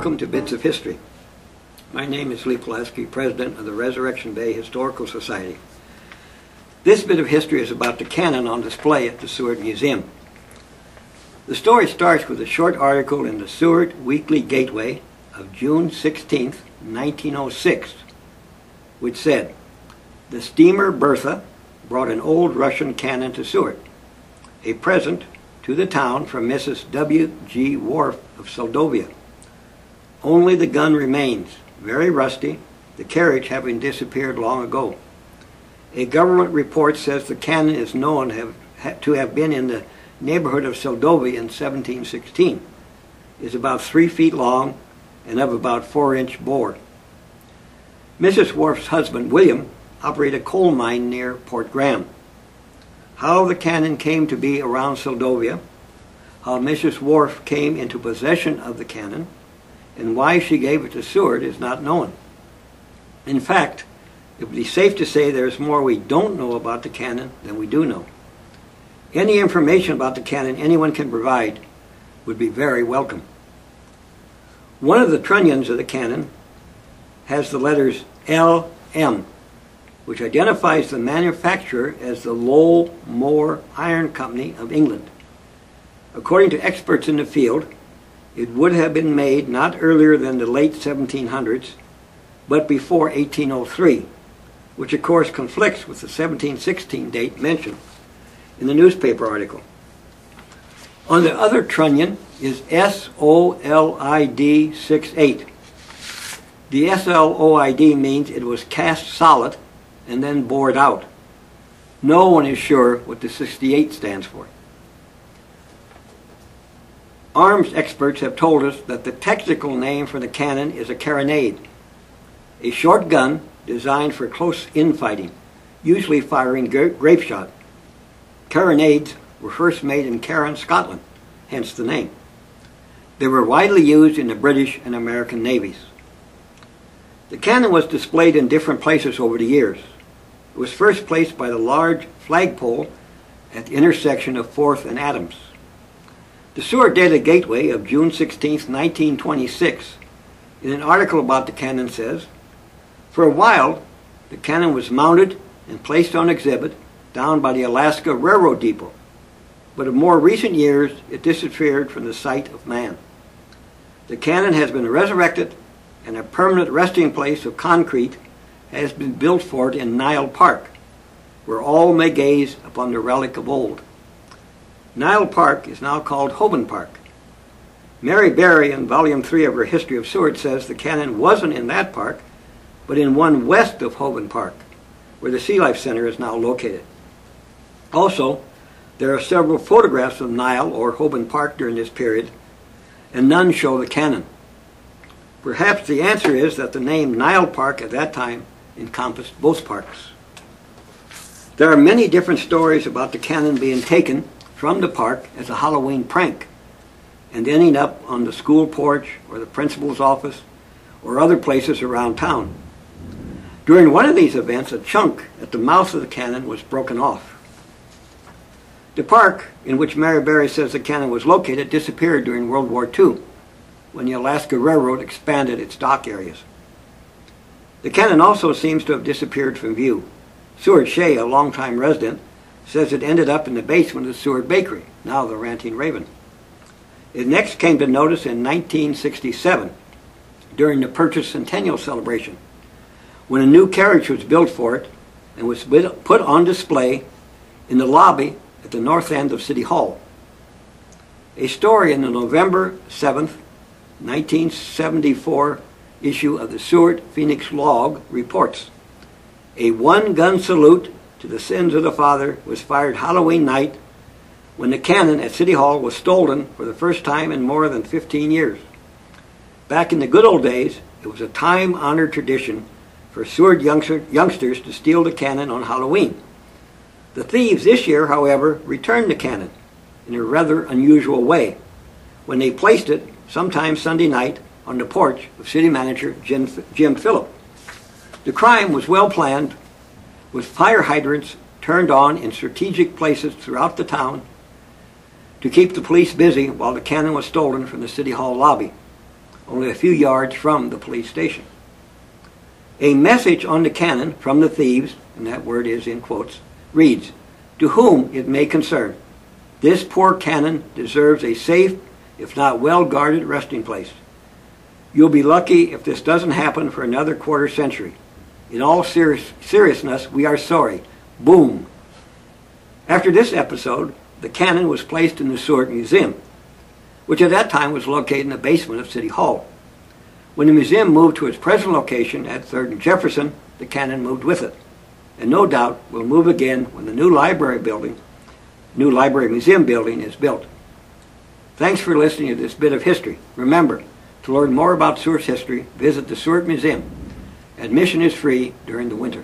Welcome to Bits of History. My name is Lee Pulaski, President of the Resurrection Bay Historical Society. This bit of history is about the cannon on display at the Seward Museum. The story starts with a short article in the Seward Weekly Gateway of June 16, 1906, which said, "The steamer Bertha brought an old Russian cannon to Seward, a present to the town from Mrs. W. G. Wharf of Seldovia. Only the gun remains, very rusty, the carriage having disappeared long ago. A government report says the cannon is known to have been in the neighborhood of Seldovia in 1716. It is about 3 feet long and of about 4-inch bore. Mrs. Wharf's husband, William, operated a coal mine near Port Graham. How the cannon came to be around Seldovia, how Mrs. Wharf came into possession of the cannon, and why she gave it to Seward is not known. In fact, it would be safe to say there is more we don't know about the cannon than we do know. Any information about the cannon anyone can provide would be very welcome." One of the trunnions of the cannon has the letters LM, which identifies the manufacturer as the Lowell Moore Iron Company of England. According to experts in the field, it would have been made not earlier than the late 1700s, but before 1803, which of course conflicts with the 1716 date mentioned in the newspaper article. On the other trunnion is SOLID 68. The SLOID means it was cast solid and then bored out. No one is sure what the 68 stands for. Arms experts have told us that the technical name for the cannon is a carronade, a short gun designed for close infighting, usually firing grape shot. Carronades were first made in Carron, Scotland, hence the name. They were widely used in the British and American navies. The cannon was displayed in different places over the years. It was first placed by the large flagpole at the intersection of 4th and Adams. The Seward Daily Gateway of June 16, 1926, in an article about the cannon says, "For a while, the cannon was mounted and placed on exhibit down by the Alaska Railroad Depot, but in more recent years it disappeared from the sight of man. The cannon has been resurrected and a permanent resting place of concrete has been built for it in Nile Park, where all may gaze upon the relic of old. Nile Park is now called Hoban Park. Mary Berry, in Volume 3 of her History of Seward, says the cannon wasn't in that park, but in one west of Hoban Park, where the Sea Life Center is now located. Also, there are several photographs of Nile or Hoban Park during this period, and none show the cannon. Perhaps the answer is that the name Nile Park at that time encompassed both parks." There are many different stories about the cannon being taken from the park as a Halloween prank and ending up on the school porch or the principal's office or other places around town. During one of these events, a chunk at the mouth of the cannon was broken off. The park in which Mary Berry says the cannon was located disappeared during World War II, when the Alaska Railroad expanded its dock areas. The cannon also seems to have disappeared from view. Seward Shea, a longtime resident, says it ended up in the basement of the Seward Bakery, now the Ranting Raven. It next came to notice in 1967, during the Purchase Centennial celebration, when a new carriage was built for it and was put on display in the lobby at the north end of City Hall. A story in the November 7th, 1974 issue of the Seward Phoenix Log reports, "A one-gun salute to the sins of the father was fired Halloween night when the cannon at City Hall was stolen for the first time in more than 15 years. Back in the good old days, it was a time-honored tradition for Seward youngsters to steal the cannon on Halloween. The thieves this year, however, returned the cannon in a rather unusual way when they placed it sometime Sunday night on the porch of City Manager Jim Phillip. The crime was well planned, with fire hydrants turned on in strategic places throughout the town to keep the police busy while the cannon was stolen from the City Hall lobby. only a few yards from the police station. A message on the cannon from the thieves, and that word is in quotes, reads, "To whom it may concern, this poor cannon deserves a safe, if not well-guarded resting place. You'll be lucky if this doesn't happen for another quarter century. In all seriousness, we are sorry. Boom." After this episode, the cannon was placed in the Seward Museum, which at that time was located in the basement of City Hall. When the museum moved to its present location at 3rd and Jefferson, the cannon moved with it, and no doubt will move again when the new library museum building is built. Thanks for listening to this bit of history. Remember, to learn more about Seward's history, visit the Seward Museum. Admission is free during the winter.